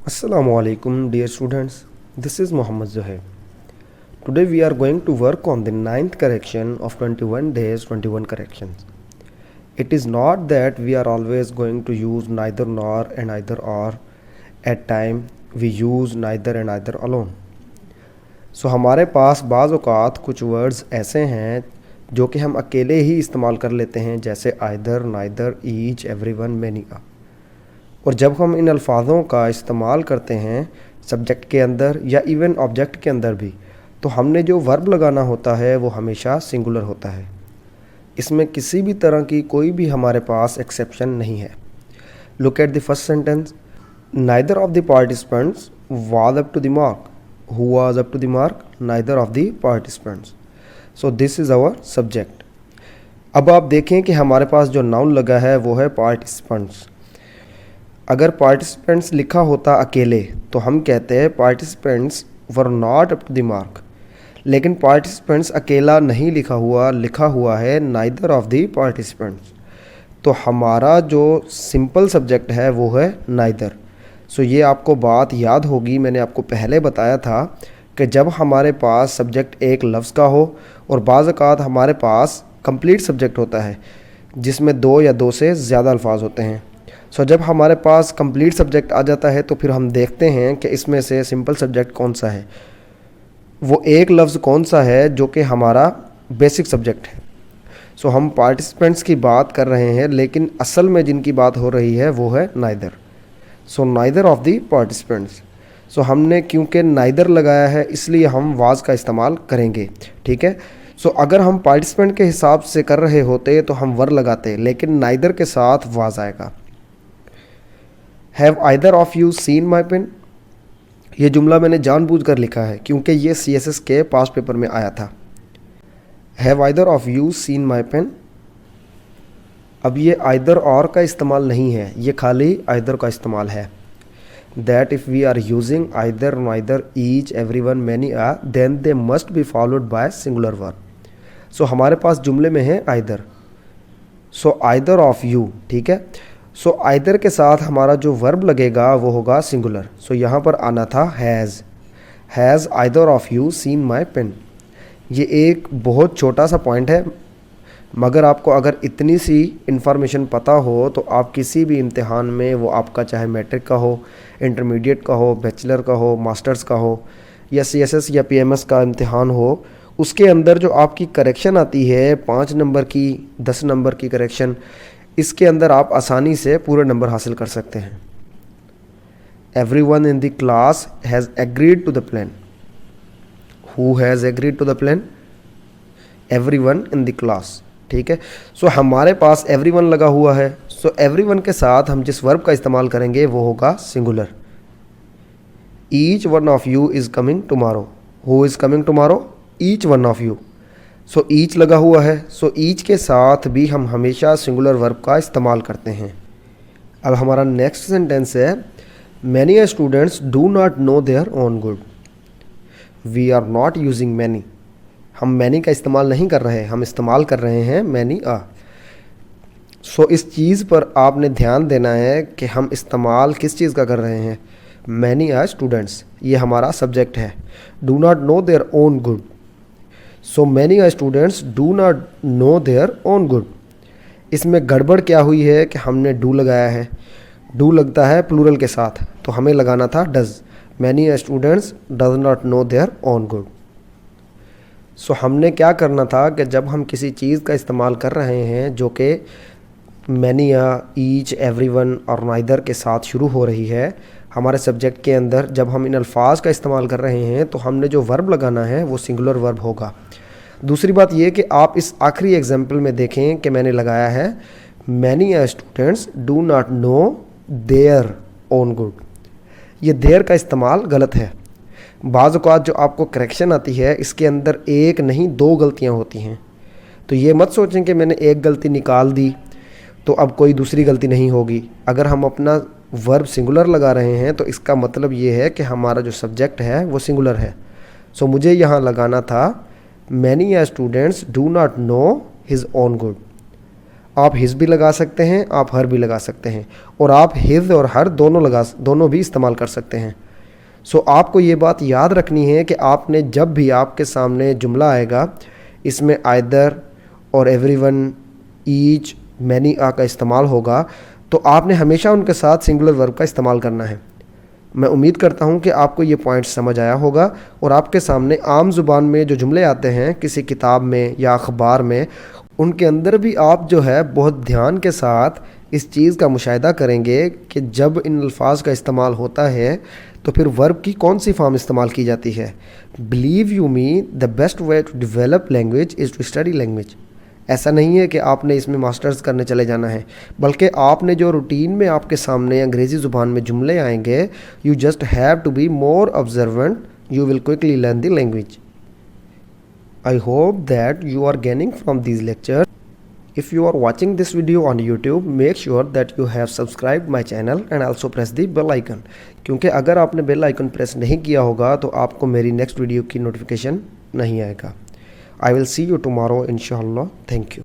Assalamu alaikum, dear students. This is Muhammad Zohair. Today we are going to work on the ninth correction of 21 days, 21 corrections. It is not that we are always going to use neither nor and either or. At time we use neither and either alone. So हमारे पास बाज़ औक़ात कुछ words ऐसे हैं जो कि हम अकेले ही इस्तेमाल कर लेते हैं, जैसे either, neither, each, everyone, many are. और जब हम इन अल्फाज़ों का इस्तेमाल करते हैं सब्जेक्ट के अंदर या इवन ऑब्जेक्ट के अंदर भी, तो हमने जो वर्ब लगाना होता है वो हमेशा सिंगुलर होता है। इसमें किसी भी तरह की कोई भी हमारे पास एक्सेप्शन नहीं है। Look at the first sentence, neither of the participants was up to the mark. Who was up to the mark? Neither of the participants. So this is our subject. अब आप देखें कि हमारे पास जो नाउन लगा है वो है पार्टिसिपेंट्स। अगर पार्टिसिपेंट्स लिखा होता अकेले तो हम कहते हैं participants were not up to the mark, लेकिन पार्टिसिपेंट्स अकेला नहीं लिखा हुआ है नाइदर ऑफ द पार्टिसिपेंट्स। तो हमारा जो सिंपल सब्जेक्ट है वो है नाइदर। सो ये आपको बात याद होगी, मैंने आपको पहले बताया था कि जब हमारे पास सब्जेक्ट एक लफ्ज़ का हो और बाज़ औक़ात हमारे पास कंप्लीट सब्जेक्ट होता है जिसमें दो या दो से ज़्यादा अल्फाज होते हैं। सो जब हमारे पास कंप्लीट सब्जेक्ट आ जाता है तो फिर हम देखते हैं कि इसमें से सिंपल सब्जेक्ट कौन सा है, वो एक लफ्ज़ कौन सा है जो कि हमारा बेसिक सब्जेक्ट है। सो हम पार्टिसिपेंट्स की बात कर रहे हैं, लेकिन असल में जिनकी बात हो रही है वो है neither. So neither of the participants. So हमने क्योंकि नाइदर लगाया है इसलिए हम वाज का इस्तेमाल करेंगे, ठीक है। सो अगर हम पार्टिसिपेंट के हिसाब से कर रहे होते तो हम वर लगाते, लेकिन नाइदर के साथ वाज आएगा। Have either of you seen my pen? ये जुमला मैंने जानबूझकर लिखा है क्योंकि ये CSS के पास्ट पेपर में आया था। Have either of you seen my pen. अब ये आइदर और का इस्तेमाल नहीं है, ये खाली आइदर का इस्तेमाल है। That if we are using either, neither, each, everyone, many are, then they must be followed by singular verb. So हमारे पास जुमले में है either. So either of you, ठीक है। सो आइदर के साथ हमारा जो वर्ब लगेगा वो होगा सिंगुलर। सो यहाँ पर आना था has either of you seen my pen. ये एक बहुत छोटा सा पॉइंट है, मगर आपको अगर इतनी सी इन्फॉर्मेशन पता हो तो आप किसी भी इम्तिहान में, वो आपका चाहे मैट्रिक का हो, इंटरमीडिएट का हो, बैचलर का हो, मास्टर्स का हो, या CSS या PMS का इम्तिहान हो, उसके अंदर जो आपकी करेक्शन आती है 5 नंबर की, 10 नंबर की करेक्शन, इसके अंदर आप आसानी से पूरे नंबर हासिल कर सकते हैं। Everyone in the class has agreed to the plan. Who has agreed to the plan? Everyone in the class, ठीक है। सो हमारे पास एवरीवन लगा हुआ है। सो एवरीवन के साथ हम जिस वर्ब का इस्तेमाल करेंगे वो होगा singular. Each one of you is coming tomorrow. Who is coming tomorrow? Each one of you. So each लगा हुआ है। सो ईच के साथ भी हम हमेशा सिंगुलर वर्ब का इस्तेमाल करते हैं। अब हमारा नेक्स्ट सेंटेंस है, many students do not know their own good. We are not using many. हम मैनी का इस्तेमाल नहीं कर रहे, हम इस्तेमाल कर रहे हैं मैनी आ। सो इस चीज़ पर आपने ध्यान देना है कि हम इस्तेमाल किस चीज़ का कर रहे हैं। मैनी आ स्टूडेंट्स, ये हमारा सब्जेक्ट है। Do not know their own good. So many students do not know their own good. इसमें गड़बड़ क्या हुई है कि हमने डू लगाया है। डू लगता है प्लूरल के साथ, तो हमें लगाना था does. Many students does not know their own good. So हमने क्या करना था कि जब हम किसी चीज़ का इस्तेमाल कर रहे हैं जो कि मैनी या ईच, एवरीवन और नाइदर के साथ शुरू हो रही है हमारे सब्जेक्ट के अंदर, जब हम इन अल्फाज का इस्तेमाल कर रहे हैं तो हमने जो वर्ब लगाना है वो सिंगुलर वर्ब होगा। दूसरी बात ये कि आप इस आखिरी एग्जाम्पल में देखें कि मैंने लगाया है many students do not know their own good. ये देयर का इस्तेमाल गलत है। बाज़ औक़ात जो आपको करेक्शन आती है इसके अंदर एक नहीं 2 गलतियाँ होती हैं, तो ये मत सोचें कि मैंने एक गलती निकाल दी तो अब कोई दूसरी गलती नहीं होगी। अगर हम अपना वर्ब सिंगुलर लगा रहे हैं तो इसका मतलब ये है कि हमारा जो सब्जेक्ट है वो सिंगुलर है। सो मुझे यहाँ लगाना था many students do not know his own good. आप हिज भी लगा सकते हैं, आप हर भी लगा सकते हैं, और आप हिज और हर दोनों भी इस्तेमाल कर सकते हैं। सो आपको ये बात याद रखनी है कि आपने जब भी आपके सामने जुमला आएगा इसमें आइदर और एवरीवन, ईच, मैनी का इस्तेमाल होगा, तो आपने हमेशा उनके साथ सिंगुलर वर्ब का इस्तेमाल करना है। मैं उम्मीद करता हूँ कि आपको ये पॉइंट समझ आया होगा और आपके सामने आम ज़ुबान में जो जुमले आते हैं किसी किताब में या अखबार में, उनके अंदर भी आप जो है बहुत ध्यान के साथ इस चीज़ का मुशाहिदा करेंगे कि जब इन अल्फाज का इस्तेमाल होता है तो फिर वर्ब की कौन सी फॉर्म इस्तेमाल की जाती है। Believe you me, the best way to develop language is to study language. ऐसा नहीं है कि आपने इसमें मास्टर्स करने चले जाना है, बल्कि आपने जो रूटीन में आपके सामने अंग्रेज़ी ज़ुबान में जुमले आएंगे, you just have to be more observant, you will quickly learn the language. I hope that you are gaining from these lectures. If you are watching this video on YouTube, make sure that you have subscribed my channel and also press the bell icon. क्योंकि अगर आपने bell icon press नहीं किया होगा तो आपको मेरी next video की नोटिफिकेशन नहीं आएगा। I will see you tomorrow inshallah. Thank you.